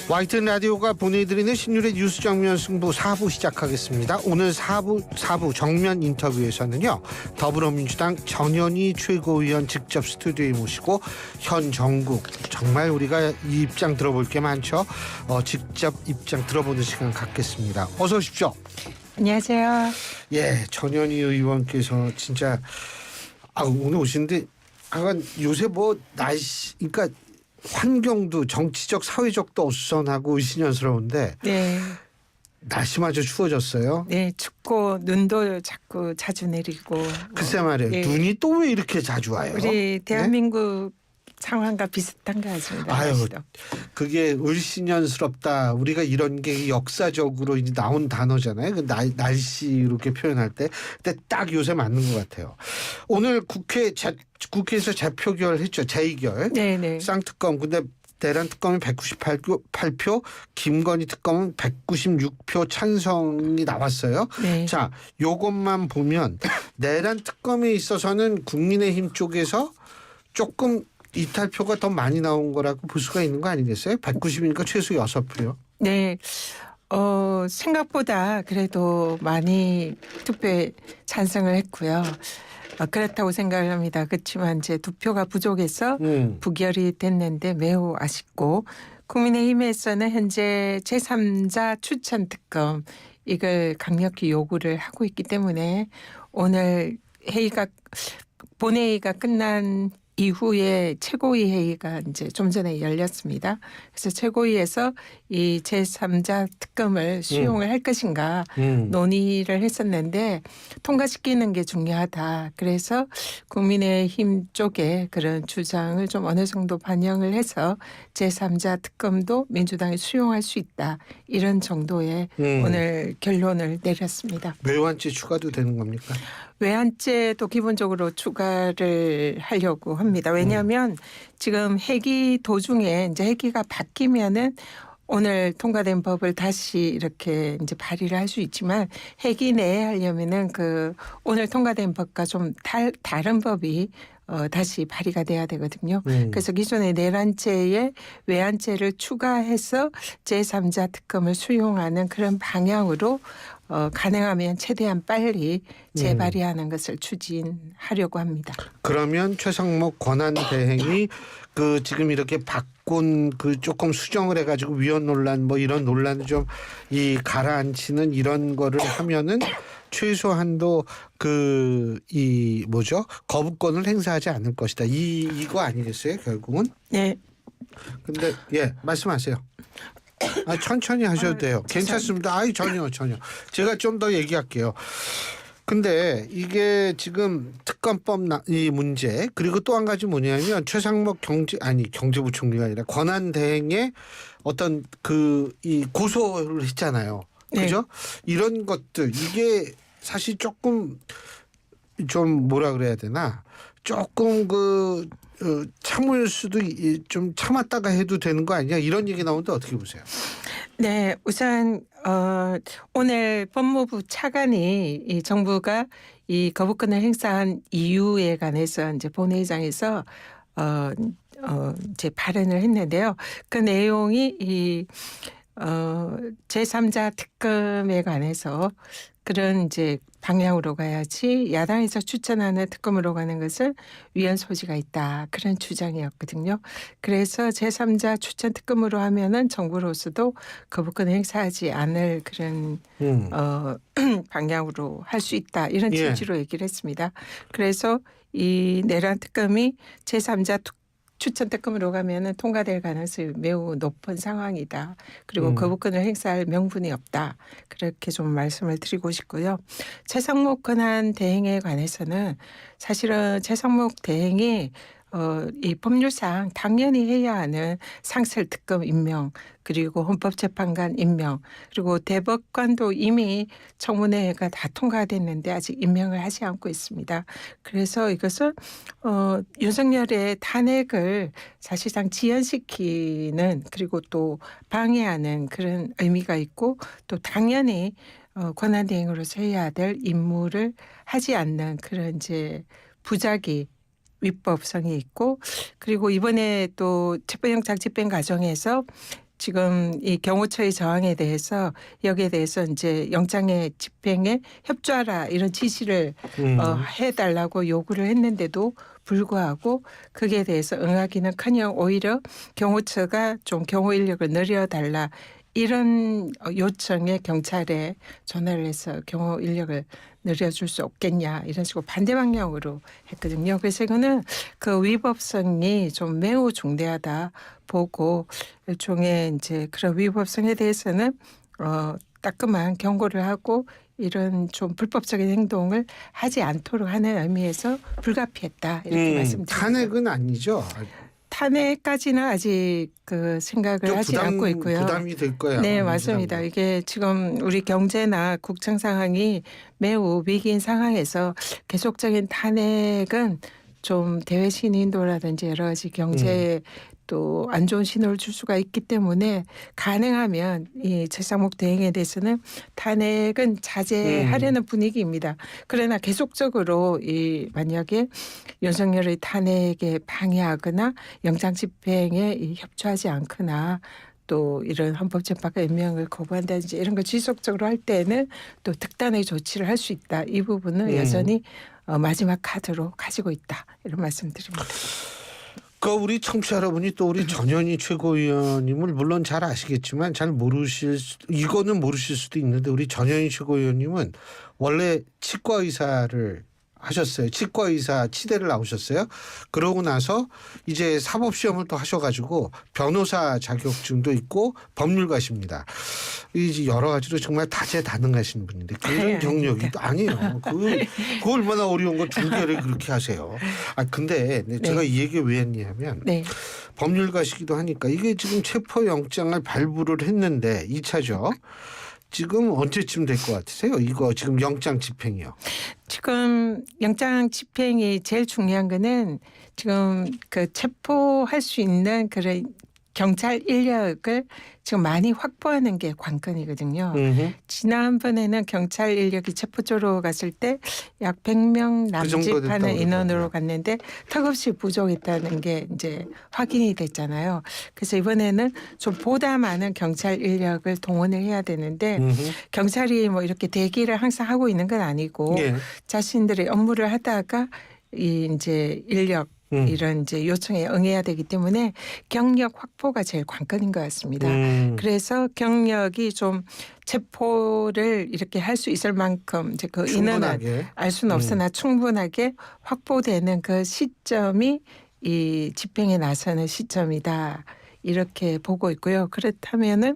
YTN 라디오가 보내드리는 신율의 뉴스 정면 승부 4부 시작하겠습니다. 오늘 4부 정면 인터뷰에서는요. 더불어민주당 전현희 최고위원 직접 스튜디오에 모시고 현 정국 정말 우리가 이 입장 들어볼 게 많죠. 직접 입장 들어보는 시간 갖겠습니다. 어서 오십시오. 안녕하세요. 예, 전현희 의원께서 진짜 오늘 오시는데 요새 뭐 날씨 그러니까 환경도 정치적 사회적도 어수선하고 의신연스러운데 네. 날씨마저 추워졌어요. 네, 춥고 눈도 자꾸 자주 내리고. 글쎄 말이에요. 네. 눈이 또 왜 이렇게 자주 와요? 우리 대한민국 상황과 비슷한 것 같습니다. 아유, 날씨도. 그게 을신연스럽다. 우리가 이런 게 역사적으로 이제 나온 단어잖아요. 그 날씨 이렇게 표현할 때. 근데 딱 요새 맞는 것 같아요. 오늘 국회에서 재표결했죠. 재의결. 네네. 쌍특검. 근데 대란 특검이 198표, 김건희 특검은 196표 찬성이 나왔어요. 네. 자, 요것만 보면 내란 특검에 있어서는 국민의힘 쪽에서 조금 이탈표가 더 많이 나온 거라고 볼 수가 있는 거 아니겠어요? 190이니까 최소 6표요. 네. 생각보다 그래도 많이 투표에 찬성을 했고요. 그렇다고 생각을 합니다. 그렇지만 이제 2표가 부족해서 부결이 됐는데 매우 아쉽고, 국민의힘에서는 현재 제3자 추천 특검 이걸 강력히 요구를 하고 있기 때문에 오늘 본회의가 끝난 이후에 최고위 회의가 이제 좀 전에 열렸습니다. 그래서 최고위에서 이 제3자 특검을 수용을 할 것인가 논의를 했었는데 통과시키는 게 중요하다. 그래서 국민의힘 쪽에 그런 주장을 좀 어느 정도 반영을 해서 제3자 특검도 민주당이 수용할 수 있다. 이런 정도의 오늘 결론을 내렸습니다. 외환죄 추가도 되는 겁니까? 외환죄도 기본적으로 추가를 하려고 합니다. 왜냐하면 지금 회기 도중에 이제 회기가 바뀌면은 오늘 통과된 법을 다시 이렇게 이제 발의를 할 수 있지만 회기 내에 하려면은 오늘 통과된 법과 좀 다른 법이 다시 발의가 돼야 되거든요. 그래서 기존의 내란죄에 외환죄를 추가해서 제3자 특검을 수용하는 그런 방향으로 가능하면 최대한 빨리 재발의하는 것을 추진하려고 합니다. 그러면 최상목 권한대행이 지금 이렇게 바꾼 조금 수정을 해가지고 위헌 논란 뭐 이런 논란을 좀 가라앉히는 이런 거를 하면은 최소한도 거부권을 행사하지 않을 것이다. 이거 아니겠어요, 결국은? 네. 근데 말씀하세요. 천천히 하셔도 돼요. 괜찮습니다. 전혀. 제가 좀 더 얘기할게요. 근데 이게 지금 특검법 이 문제 그리고 또 한 가지 뭐냐면 최상목 경제부총리가 아니라 권한대행의 어떤 이 고소를 했잖아요. 네. 그죠? 이런 것들 이게 사실 조금 좀 뭐라 그래야 되나? 조금 참을 수도 좀 참았다가 해도 되는 거 아니냐 이런 얘기 나오는데 어떻게 보세요? 네, 우선 오늘 법무부 차관이 이 정부가 이 거부권을 행사한 이유에 관해서 이제 본회의장에서 이제 발언을 했는데요. 그 내용이 제3자 특검에 관해서 그런 이제 방향으로 가야지 야당에서 추천하는 특검으로 가는 것은 위헌 소지가 있다. 그런 주장이었거든요. 그래서 제3자 추천 특검으로 하면은 정부로서도 거부권을 행사하지 않을 그런 방향으로 할 수 있다. 이런 취지로 얘기를 했습니다. 그래서 이 내란 특검이 제3자 추천 특검으로 가면은 통과될 가능성이 매우 높은 상황이다. 그리고 거부권을 행사할 명분이 없다. 그렇게 좀 말씀을 드리고 싶고요. 최상목 권한 대행에 관해서는 사실은 최상목 대행이 이 법률상 당연히 해야 하는 상설특검 임명 그리고 헌법재판관 임명 그리고 대법관도 이미 청문회가 다 통과됐는데 아직 임명을 하지 않고 있습니다. 그래서 이것은 윤석열의 탄핵을 사실상 지연시키는 그리고 또 방해하는 그런 의미가 있고 또 당연히 권한대행으로서 해야 될 임무를 하지 않는 그런 이제 부작위 위법성이 있고 그리고 이번에 또 체포영장 집행 과정에서 지금 이 경호처의 저항에 대해서 여기에 대해서 이제 영장의 집행에 협조하라 이런 지시를 해달라고 요구를 했는데도 불구하고 그에 대해서 응하기는커녕 오히려 경호처가 좀 경호 인력을 늘려달라 이런 요청에 경찰에 전화를 해서 경호 인력을 늘려줄 수 없겠냐 이런 식으로 반대 방향으로 했거든요. 그래서 이거는 그 위법성이 좀 매우 중대하다 보고 일종의 이제 그런 위법성에 대해서는 따끔한 경고를 하고 이런 좀 불법적인 행동을 하지 않도록 하는 의미에서 불가피했다 이렇게 말씀드립니다. 탄핵은 아니죠. 탄핵까지는 아직 그 생각을 하지 않고 있고요. 부담이 될 거예요. 네, 맞습니다. 이게 지금 우리 경제나 국정 상황이 매우 위기인 상황에서 계속적인 탄핵은 좀 대외 신인도라든지 여러 가지 경제에 또 안 좋은 신호를 줄 수가 있기 때문에 가능하면 이 최상목 대행에 대해서는 탄핵은 자제하려는 분위기입니다. 그러나 계속적으로 이 만약에 윤석열의 탄핵에 방해하거나 영장 집행에 협조하지 않거나 또 이런 헌법재판관 임명을 거부한다든지 이런 걸 지속적으로 할 때는 또 특단의 조치를 할 수 있다. 이 부분은 여전히 마지막 카드로 가지고 있다. 이런 말씀드립니다. 그 우리 청취자 여러분이 또 우리 전현희 최고위원님을 물론 잘 아시겠지만 잘 이거는 모르실 수도 있는데 우리 전현희 최고위원님은 원래 치과 의사를 하셨어요. 치과 의사 치대를 나오셨어요. 그러고 나서 이제 사법시험을 또 하셔가지고 변호사 자격증도 있고 법률가십니다. 이제 여러 가지로 정말 다재다능하신 분인데 그런 경력이 또 아니에요. 그 얼마나 어려운 거 중계를 그렇게 하세요. 근데 제가 이 얘기 왜 했냐면 법률가시기도 하니까 이게 지금 체포영장을 발부를 했는데 2차죠. 지금 언제쯤 될 것 같으세요? 이거 지금 영장 집행이요. 지금 영장 집행이 제일 중요한 거는 지금 그 체포할 수 있는 그런 경찰 인력을 지금 많이 확보하는 게 관건이거든요. 지난번에는 경찰 인력이 체포조로 갔을 때 약 100명 남짓하는 인원으로 갔는데 턱없이 부족했다는 게 이제 확인이 됐잖아요. 그래서 이번에는 좀 보다 많은 경찰 인력을 동원을 해야 되는데 경찰이 뭐 이렇게 대기를 항상 하고 있는 건 아니고 자신들의 업무를 하다가 이 이제 인력 이런 이제 요청에 응해야 되기 때문에 경력 확보가 제일 관건인 것 같습니다. 그래서 경력이 좀 체포를 이렇게 할 수 있을 만큼 이제 그 인원은 알 수는 없으나 충분하게 확보되는 그 시점이 이 집행에 나서는 시점이다. 이렇게 보고 있고요. 그렇다면은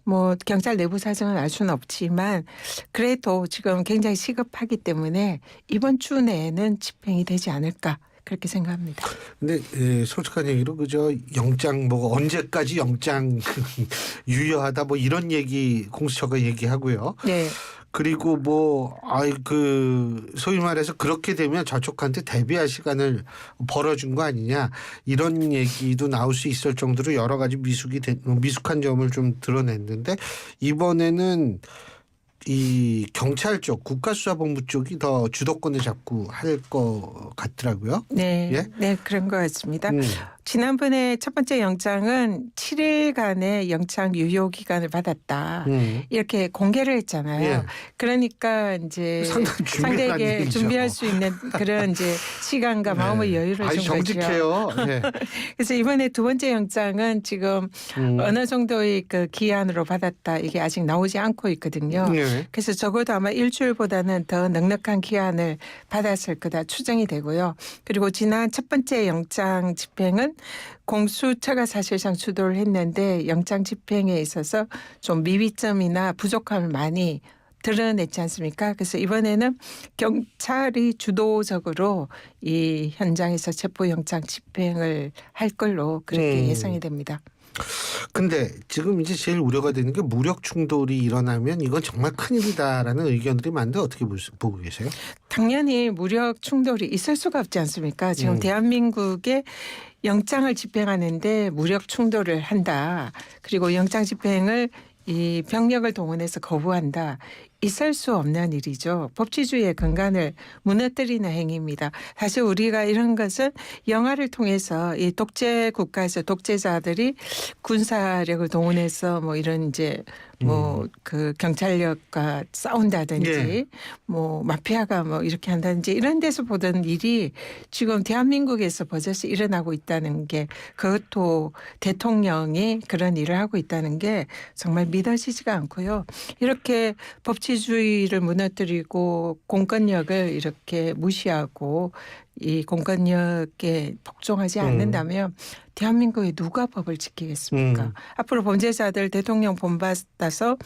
뭐 경찰 내부 사정은 알 수는 없지만 그래도 지금 굉장히 시급하기 때문에 이번 주 내에는 집행이 되지 않을까. 그렇게 생각합니다. 근데 솔직한 얘기로 그저 영장 뭐 언제까지 영장 유효하다 뭐 이런 얘기 공수처가 얘기하고요. 네. 그리고 뭐 소위 말해서 그렇게 되면 저촉한테 대비할 시간을 벌어준 거 아니냐 이런 얘기도 나올 수 있을 정도로 여러 가지 미숙한 점을 좀 드러냈는데 이번에는 이 경찰 쪽 국가수사본부 쪽이 더 주도권을 잡고 할 것 같더라고요. 네, 예? 네 그런 것 같습니다. 지난번에 첫 번째 영장은 7일간의 영장 유효 기간을 받았다. 이렇게 공개를 했잖아요. 예. 그러니까 이제 상대에게 준비할 수 있는 그런 이제 시간과 마음의 여유를 준 거죠. 정직해요. 네. 그래서 이번에 두 번째 영장은 지금 어느 정도의 그 기한으로 받았다. 이게 아직 나오지 않고 있거든요. 그래서 적어도 아마 일주일보다는 더 넉넉한 기한을 받았을 거다 추정이 되고요. 그리고 지난 첫 번째 영장 집행은 공수처가 사실상 주도를 했는데 영장 집행에 있어서 좀 미비점이나 부족함을 많이 드러냈지 않습니까? 그래서 이번에는 경찰이 주도적으로 이 현장에서 체포영장 집행을 할 걸로 그렇게 예상이 됩니다. 근데 지금 이제 제일 우려가 되는 게 무력 충돌이 일어나면 이건 정말 큰일이다라는 의견들이 많은데 어떻게 보고 계세요? 당연히 무력 충돌이 있을 수가 없지 않습니까? 지금 대한민국의 영장을 집행하는데 무력 충돌을 한다. 그리고 영장 집행을 이 병력을 동원해서 거부한다. 있을 수 없는 일이죠. 법치주의의 근간을 무너뜨리는 행위입니다. 사실 우리가 이런 것은 영화를 통해서 이 독재 국가에서 독재자들이 군사력을 동원해서 뭐 이런 이제 뭐 그 경찰력과 싸운다든지 예. 뭐 마피아가 뭐 이렇게 한다든지 이런 데서 보던 일이 지금 대한민국에서 버젓이 일어나고 있다는 게, 그것도 대통령이 그런 일을 하고 있다는 게 정말 믿어지지가 않고요. 이렇게 법치주의를 무너뜨리고 공권력을 이렇게 무시하고 이 공권력에 복종하지 않는다면 대한민국에 누가 법을 지키겠습니까? 앞으로 범죄자들 대통령 본받아서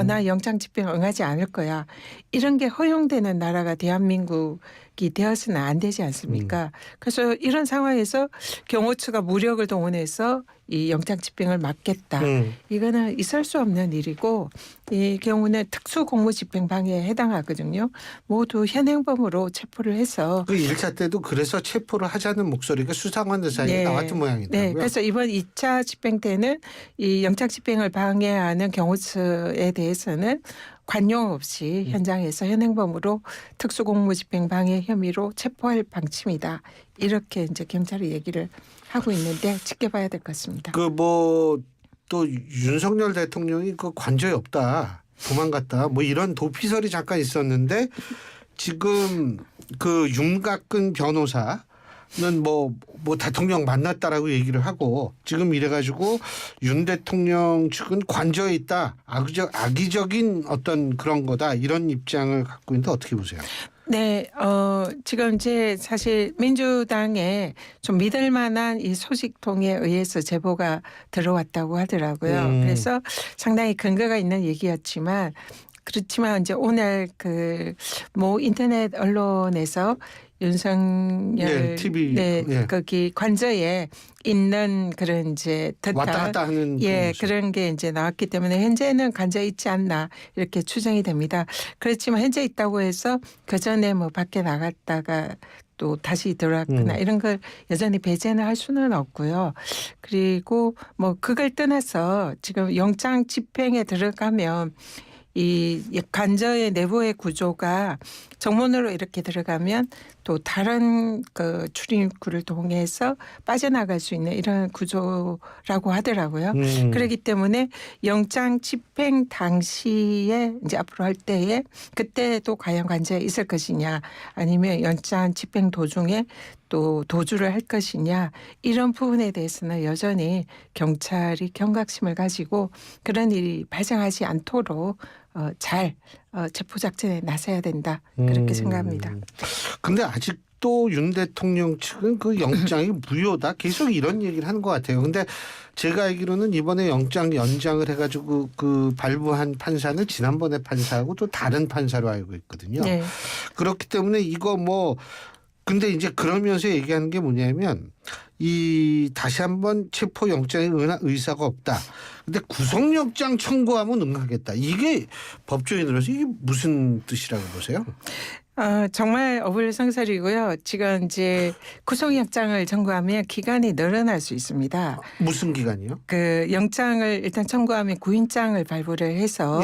나 영장 집행 응하지 않을 거야, 이런 게 허용되는 나라가 대한민국이 되어서는 안 되지 않습니까? 그래서 이런 상황에서 경호처가 무력을 동원해서 이 영장 집행을 막겠다. 이거는 있을 수 없는 일이고, 이 경우는 특수공무집행 방해에 해당하거든요. 모두 현행범으로 체포를 해서 그 1차 때도 그래서 체포를 하자는 목소리가 수사관들 사이에 네. 나왔던 모양이더라고요. 네, 그래서 이번 2차 집행 때는 이 영장 집행을 방해하는 경호처에 대해서는 관용 없이 현장에서 현행범으로 특수공무집행 방해 혐의로 체포할 방침이다. 이렇게 이제 경찰이 얘기를 하고 있는데 지켜봐야 될 것 같습니다. 그 뭐 또 윤석열 대통령이 그 관저에 없다, 도망갔다, 뭐 이런 도피설이 잠깐 있었는데 지금 그 윤곽근 변호사는 뭐 대통령 만났다라고 얘기를 하고 지금 이래가지고 윤 대통령 측은 관저에 있다, 악의적인 어떤 그런 거다, 이런 입장을 갖고 있는데 어떻게 보세요? 네, 지금 이제 사실 민주당에 좀 믿을 만한 이 소식통에 의해서 제보가 들어왔다고 하더라고요. 그래서 상당히 근거가 있는 얘기였지만, 그렇지만 이제 오늘 그 모 인터넷 언론에서 윤석열 TV 거기 관저에 있는 그런 이제 왔다 갔다 하는 그런 게 이제 나왔기 때문에 현재는 관저에 있지 않나 이렇게 추정이 됩니다. 그렇지만 현재 있다고 해서 그 전에 뭐 밖에 나갔다가 또 다시 들어왔거나 이런 걸 여전히 배제는 할 수는 없고요. 그리고 뭐 그걸 떠나서 지금 영장 집행에 들어가면 이 관저의 내부의 구조가 정문으로 이렇게 들어가면 또 다른 그 출입구를 통해서 빠져나갈 수 있는 이런 구조라고 하더라고요. 그렇기 때문에 영장 집행 당시에 이제 앞으로 할 때에 그때도 과연 관저에 있을 것이냐, 아니면 영장 집행 도중에 또 도주를 할 것이냐, 이런 부분에 대해서는 여전히 경찰이 경각심을 가지고 그런 일이 발생하지 않도록 잘 체포작전에 나서야 된다, 그렇게 생각합니다. 근데 아직도 윤 대통령 측은 그 영장이 무효다, 계속 이런 얘기를 하는 것 같아요. 근데 제가 알기로는 이번에 영장 연장을 해가지고 그 발부한 판사는 지난번에 판사하고 또 다른 판사로 알고 있거든요. 네. 그렇기 때문에 이거 뭐 근데 이제 그러면서 얘기하는 게 뭐냐면 이 다시 한번 체포 영장에 응할 의사가 없다. 근데 구속영장 청구하면 응하겠다. 이게 법조인으로서 이게 무슨 뜻이라고 보세요? 정말 어불성설이고요. 지금 이제 구속영장을 청구하면 기간이 늘어날 수 있습니다. 무슨 기간이요? 그 영장을 일단 청구하면 구인장을 발부를 해서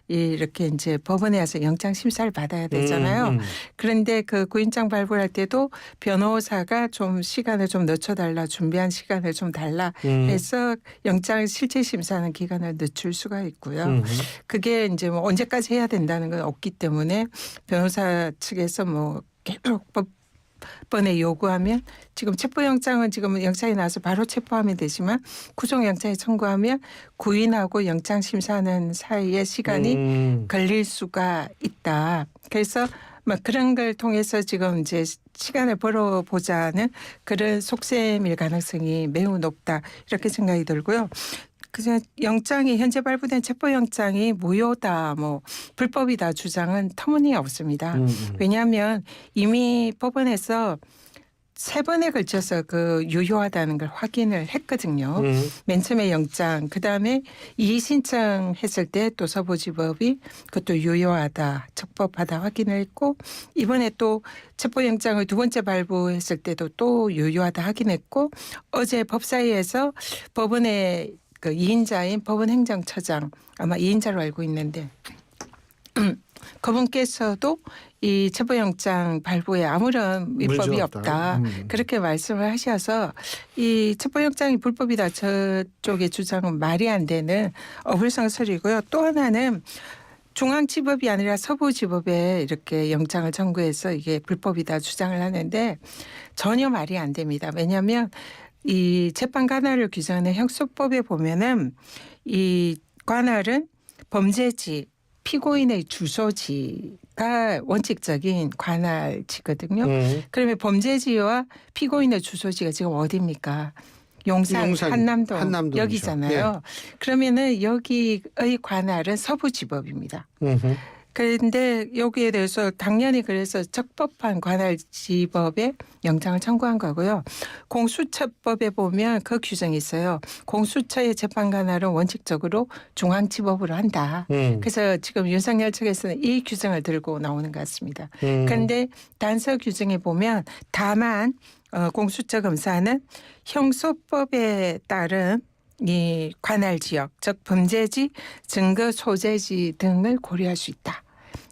이렇게 이제 법원에 와서 영장 심사를 받아야 되잖아요. 그런데 그 구인장 발부할 때도 변호사가 좀 시간을 좀 늦춰달라, 준비한 시간을 좀 달라 해서 영장 실체 심사하는 기간을 늦출 수가 있고요. 그게 이제 뭐 언제까지 해야 된다는 건 없기 때문에 변호사 측에서 뭐 계속 법원에 요구하면, 지금 체포영장은 지금 영장이 나서 바로 체포하면 되지만 구속영장에 청구하면 구인하고 영장 심사하는 사이에 시간이 걸릴 수가 있다. 그래서 막 그런 걸 통해서 지금 이제 시간을 벌어보자는 그런 속셈일 가능성이 매우 높다, 이렇게 생각이 들고요. 그냥 영장이 현재 발부된 체포영장이 무효다, 뭐 불법이다 주장은 터무니없습니다. 왜냐하면 이미 법원에서 3번에 걸쳐서 그 유효하다는 걸 확인을 했거든요. 맨 처음에 영장, 그다음에 이의 신청했을 때 또 서부지법이 그것도 유효하다, 적법하다 확인을 했고, 이번에 또 체포영장을 2번째 발부했을 때도 또 유효하다 확인했고, 어제 법사위에서 법원의 그 2인자인 법원행정처장, 아마 2인자로 알고 있는데 그분께서도 이 체포영장 발부에 아무런 위법이 문제 없다. 그렇게 말씀을 하셔서 이 체포영장이 불법이다. 저쪽의 주장은 말이 안 되는 어불성설이고요. 또 하나는 중앙지법이 아니라 서부지법에 이렇게 영장을 청구해서 이게 불법이다 주장을 하는데 전혀 말이 안 됩니다. 왜냐하면 이 재판 관할을 규정하는 형소법에 보면은 이 관할은 범죄지 피고인의 주소지가 원칙적인 관할지거든요. 그러면 범죄지와 피고인의 주소지가 지금 어디입니까? 용산 한남동 여기잖아요. 네. 그러면은 여기의 관할은 서부지법입니다. 그런데 여기에 대해서 당연히 그래서 적법한 관할지법에 영장을 청구한 거고요. 공수처법에 보면 그 규정이 있어요. 공수처의 재판 관할은 원칙적으로 중앙지법으로 한다. 그래서 지금 윤석열 측에서는 이 규정을 들고 나오는 것 같습니다. 그런데 단서 규정에 보면 다만 공수처 검사는 형소법에 따른 이 관할 지역, 즉 범죄지, 증거 소재지 등을 고려할 수 있다.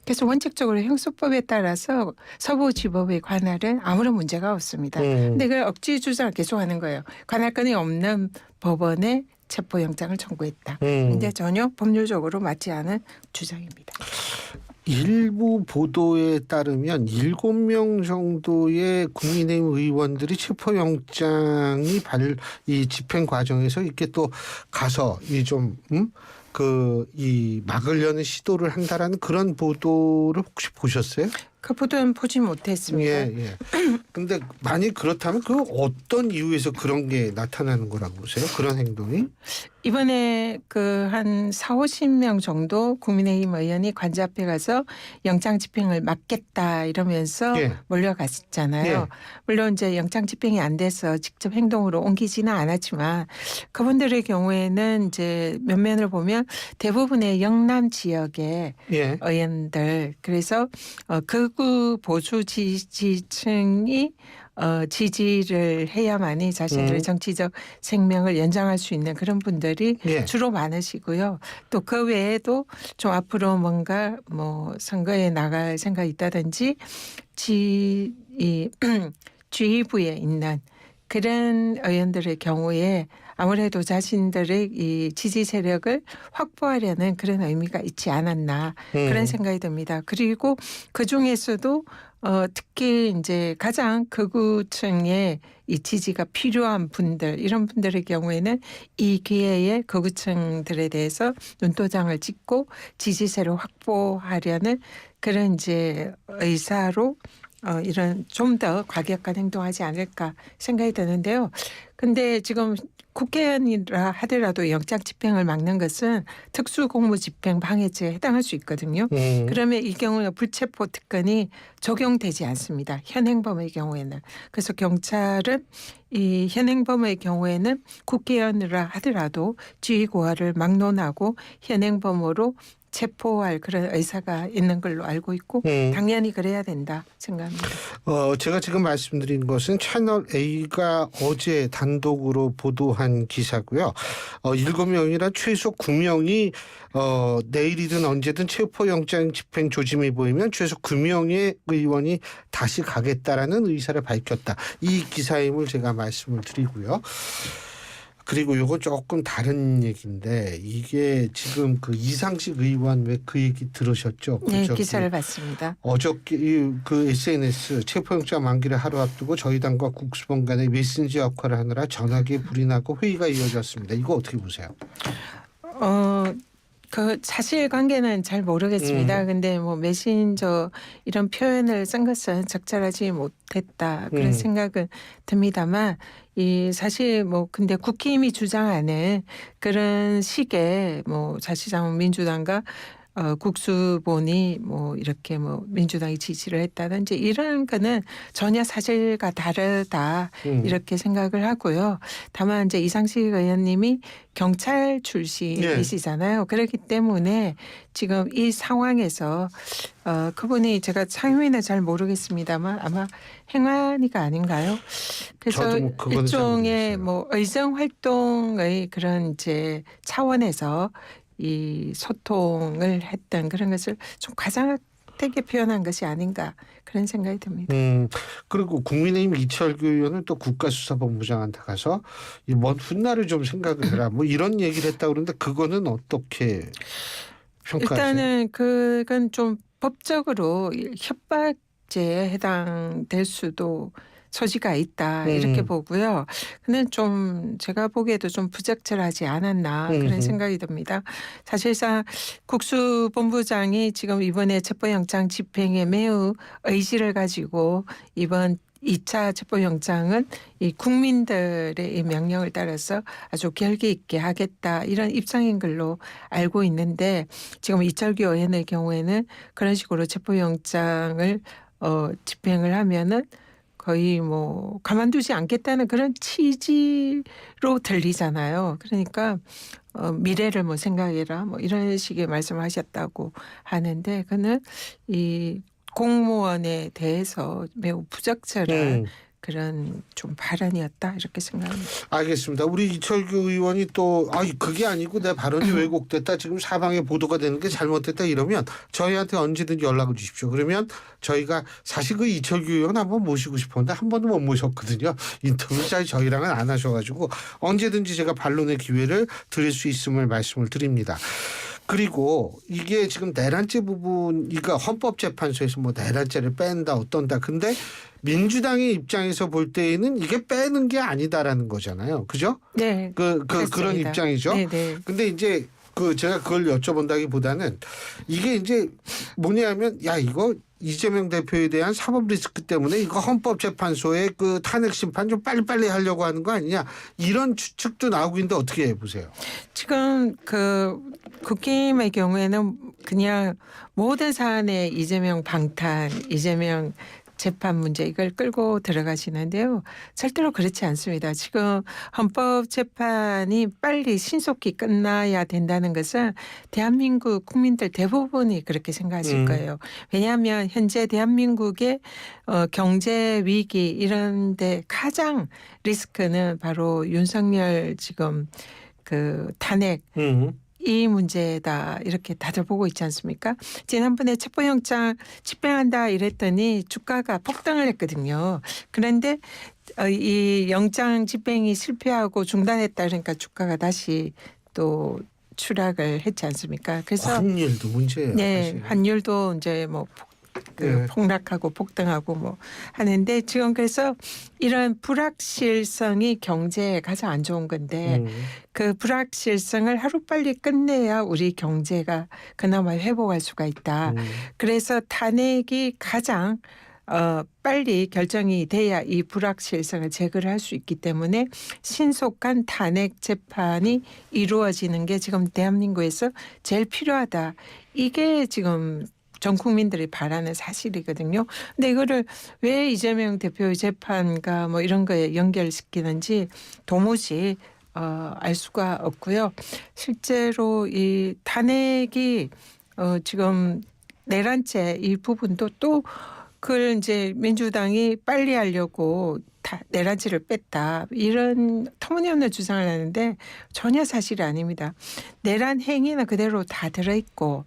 그래서 원칙적으로 형소법에 따라서 서부지법의 관할은 아무런 문제가 없습니다. 그런데 그걸 억지 주장을 계속하는 거예요. 관할권이 없는 법원에 체포영장을 청구했다. 그런데 전혀 법률적으로 맞지 않은 주장입니다. 일부 보도에 따르면 7명 정도의 국민의힘 의원들이 체포영장이 이 집행 과정에서 이렇게 또 가서 이 막으려는 시도를 한다라는 그런 보도를 혹시 보셨어요? 그 보도는 보지 못했습니다. 예. 근데 만약 그렇다면 그 어떤 이유에서 그런 게 나타나는 거라고 보세요? 그런 행동이? 이번에 그 한 40-50명 정도 국민의힘 의원이 관저 앞에 가서 영장 집행을 막겠다 이러면서 몰려갔잖아요. 예. 물론 이제 영장 집행이 안 돼서 직접 행동으로 옮기지는 않았지만 그분들의 경우에는 이제 면면을 보면 대부분의 영남 지역의 의원들 그래서 극우 보수 지지층이 지지를 해야만이 자신들의 정치적 생명을 연장할 수 있는 그런 분들이 주로 많으시고요. 또 그 외에도 좀 앞으로 뭔가 선거에 나갈 생각이 있다든지 지휘부에 있는 그런 의원들의 경우에 아무래도 자신들의 이 지지 세력을 확보하려는 그런 의미가 있지 않았나 그런 생각이 듭니다. 그리고 그 중에서도 특히 이제 가장 극우층의 이 지지가 필요한 분들 이런 분들의 경우에는 이 기회에 극우층들에 대해서 눈도장을 찍고 지지세를 확보하려는 그런 이제 의사로 이런 좀 더 과격한 행동하지 않을까 생각이 드는데요. 근데 지금 국회의원이라 하더라도 영장 집행을 막는 것은 특수공무집행 방해죄에 해당할 수 있거든요. 그러면 이 경우는 불체포 특권이 적용되지 않습니다. 현행범의 경우에는. 그래서 경찰은 이 현행범의 경우에는 국회의원이라 하더라도 지휘고하를 막론하고 현행범으로 체포할 그런 의사가 있는 걸로 알고 있고 당연히 그래야 된다 생각합니다. 제가 지금 말씀드린 것은 채널 A가 어제 단독으로 보도한 기사고요. 7명이라 최소 9명이 내일이든 언제든 체포영장 집행 조짐이 보이면 최소 9명의 의원이 다시 가겠다라는 의사를 밝혔다. 이 기사임을 제가 말씀을 드리고요. 그리고 이거 조금 다른 얘기인데 이게 지금 그 이상식 의원 왜 그 얘기 들으셨죠? 네, 기사를 봤습니다. 어저께 그 SNS 체포영장 만기를 하루 앞두고 저희 당과 국수본 간의 메신저 역할을 하느라 전화기에 불이 나고 회의가 이어졌습니다. 이거 어떻게 보세요? 그 사실관계는 잘 모르겠습니다. 근데 메신저 이런 표현을 쓴 것은 적절하지 못했다 그런 생각은 듭니다만 이 사실 근데 국힘이 주장하는 그런 식의 사실상 민주당과 국수본이 이렇게 민주당이 지지를 했다든지 이런 거는 전혀 사실과 다르다 이렇게 생각을 하고요. 다만 이제 이상식 의원님이 경찰 출신이시잖아요. 그렇기 때문에 지금 이 상황에서 그분이 제가 상임위는 잘 모르겠습니다만 아마 행안위가 아닌가요? 그래서 일종의 의정 활동의 그런 이제 차원에서 이 소통을 했던 그런 것을 좀 과장되게 표현한 것이 아닌가 그런 생각이 듭니다. 그리고 국민의힘 이철규 의원은 또 국가수사본부장한테 가서 이먼 훗날을 좀 생각을 해라. 뭐 이런 얘기를 했다 그러는데 그거는 어떻게 평가하세요? 일단은 그건 좀 법적으로 협박죄에 해당될 수도 소지가 있다 이렇게 보고요. 근데 좀 제가 보기에도 좀 부적절하지 않았나 그런 생각이 듭니다. 사실상 국수본부장이 지금 이번에 첩보영장 집행에 매우 의지를 가지고 이번 2차 첩보영장은 이 국민들의 이 명령을 따라서 아주 결기 있게 하겠다 이런 입장인 걸로 알고 있는데 지금 이철규 의원의 경우에는 그런 식으로 첩보영장을 집행을 하면은 거의 뭐 가만두지 않겠다는 그런 취지로 들리잖아요. 그러니까 미래를 뭐 생각해라 뭐 이런 식의 말씀하셨다고 하는데 그는 이 공무원에 대해서 매우 부적절한 그런 좀 발언이었다 이렇게 생각합니다. 알겠습니다. 우리 이철규 의원이 또 그게 아니고 내 발언이 왜곡됐다. 지금 사방에 보도가 되는 게 잘못됐다 이러면 저희한테 언제든지 연락을 주십시오. 그러면 저희가 사실 그 이철규 의원 한번 모시고 싶었는데 한 번도 못 모셨거든요. 인터뷰 저희랑은 안 하셔가지고 언제든지 제가 반론의 기회를 드릴 수 있음을 말씀을 드립니다. 그리고 이게 지금 내란죄 부분, 이거 헌법재판소에서 뭐 내란죄를 뺀다 어떤다. 근데 민주당의 입장에서 볼 때에는 이게 빼는 게 아니다라는 거잖아요. 그죠? 네. 그런 입장이죠. 네네. 근데 이제 제가 그걸 여쭤본다기보다는 이게 이제 뭐냐면 이거 이재명 대표에 대한 사법 리스크 때문에 이거 헌법재판소의 그 탄핵 심판 좀 빨리빨리 하려고 하는 거 아니냐 이런 추측도 나오고 있는데 어떻게 보세요? 지금 그 국힘의 경우에는 그냥 모든 사안에 이재명 방탄, 이재명 재판 문제 이걸 끌고 들어가시는데요. 절대로 그렇지 않습니다. 지금 헌법재판이 빨리 신속히 끝나야 된다는 것은 대한민국 국민들 대부분이 그렇게 생각하실 거예요. 왜냐하면 현재 대한민국의 경제 위기 이런 데 가장 리스크는 바로 윤석열 지금 그 탄핵 이 문제다 이렇게 다들 보고 있지 않습니까? 지난번에 첩보영장 집행한다 이랬더니 주가가 폭등을 했거든요. 그런데 이 영장 집행이 실패하고 중단했다 그러니까 주가가 다시 또 추락을 했지 않습니까? 그래서 환율도 문제예요. 네, 사실. 환율도 이제 뭐 폭락하고 폭등하고 뭐 하는데 지금 그래서 이런 불확실성이 경제에 가장 안 좋은 건데 그 불확실성을 하루빨리 끝내야 우리 경제가 그나마 회복할 수가 있다. 그래서 탄핵이 가장 빨리 결정이 돼야 이 불확실성을 제거를 할 수 있기 때문에 신속한 탄핵 재판이 이루어지는 게 지금 대한민국에서 제일 필요하다. 이게 지금 전 국민들이 바라는 사실이거든요. 근데 이거를 왜 이재명 대표의 재판과 뭐 이런 거에 연결시키는지 도무지 알 수가 없고요. 실제로 이 탄핵이 지금 내란죄 이 부분도 또 그걸 이제 민주당이 빨리 하려고 내란죄를 뺐다 이런 터무니없는 주장을 하는데 전혀 사실이 아닙니다. 내란 행위는 그대로 다 들어있고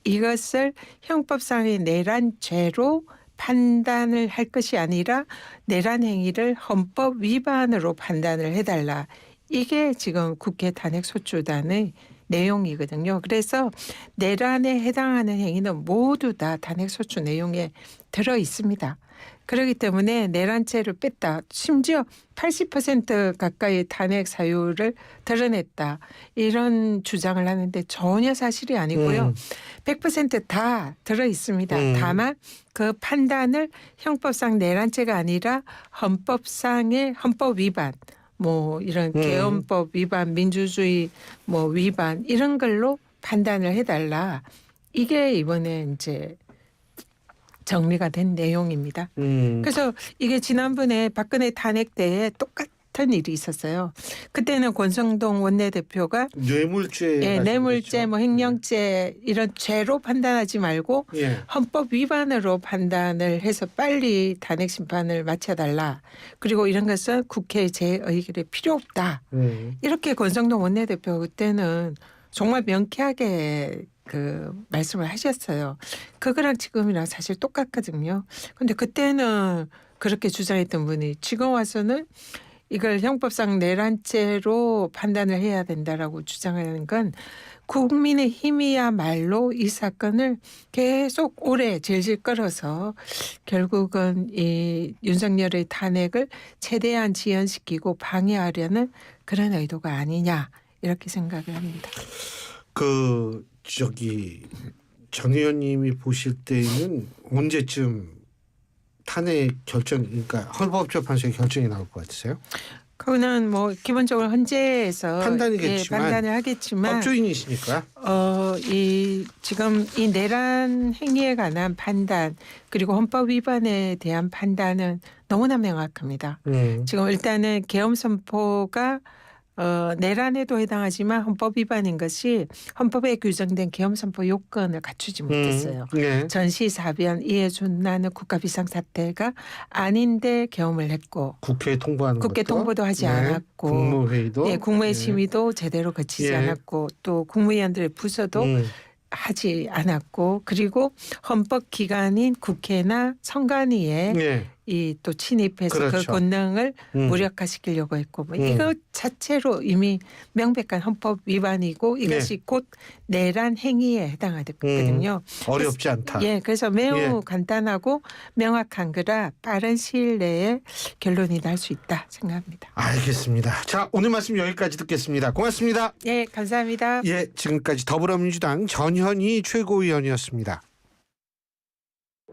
이것을 형법상의 내란죄로 판단을 할 것이 아니라 내란 행위를 헌법 위반으로 판단을 해달라. 이게 지금 국회 탄핵소추단의 내용이거든요. 그래서 내란에 해당하는 행위는 모두 다 탄핵소추 내용에 들어 있습니다. 그렇기 때문에 내란죄를 뺐다. 심지어 80% 가까이 탄핵 사유를 드러냈다. 이런 주장을 하는데 전혀 사실이 아니고요. 100% 들어 있습니다. 다만 그 판단을 형법상 내란죄가 아니라 헌법상의 헌법 위반 뭐 이런 개헌법 위반 민주주의 뭐 위반 이런 걸로 판단을 해달라. 이게 이번에 이제 정리가 된 내용입니다. 그래서 이게 지난번에 박근혜 탄핵 때에 똑같은 일이 있었어요. 그때는 권성동 원내대표가 뇌물죄, 뇌물죄, 뭐 횡령죄 이런 죄로 판단하지 말고 헌법 위반으로 판단을 해서 빨리 탄핵 심판을 마쳐달라. 그리고 이런 것은 국회 재의결이 필요 없다. 이렇게 권성동 원내대표 그때는 정말 명쾌하게 그 말씀을 하셨어요. 그거랑 지금이랑 사실 똑같거든요. 근데 그때는 그렇게 주장했던 분이 지금 와서는 이걸 형법상 내란죄로 판단을 해야 된다라고 주장하는 건 국민의힘이야말로 이 사건을 계속 오래 질질 끌어서 결국은 이 윤석열의 탄핵을 최대한 지연시키고 방해하려는 그런 의도가 아니냐 이렇게 생각을 합니다. 정 의원님이 보실 때는 언제쯤 탄핵 결정, 그러니까 헌법재판소의 결정이 나올 것 같으세요? 그거는 뭐 기본적으로 헌재에서 판단이겠지만, 판단을 하겠지만 법조인이시니까. 이 지금 이 내란 행위에 관한 판단 그리고 헌법 위반에 대한 판단은 너무나 명확합니다. 지금 일단은 계엄 선포가 내란에도 해당하지만 헌법 위반인 것이 헌법에 규정된 계엄 선포 요건을 갖추지 못했어요. 네. 전시사변 이에 준하는 국가 비상사태가 아닌데 계엄을 했고 국회에 통보하는 국회 것도. 통보도 하지 않았고 국무회의도. 네, 국무회의 심의도 제대로 거치지 않았고 또 국무위원들의 부서도 하지 않았고 그리고 헌법 기관인 국회나 선관위에 이 또 침입해서 그렇죠. 그 권능을 무력화시키려고 했고 뭐 이거 자체로 이미 명백한 헌법 위반이고 이것이 곧 내란 행위에 해당하거든요. 어렵지 않다. 예, 그래서 매우 간단하고 명확한 거라 빠른 시일 내에 결론이 날 수 있다 생각합니다. 알겠습니다. 자, 오늘 말씀 여기까지 듣겠습니다. 고맙습니다. 예, 감사합니다. 예, 지금까지 더불어민주당 전현희 최고위원이었습니다.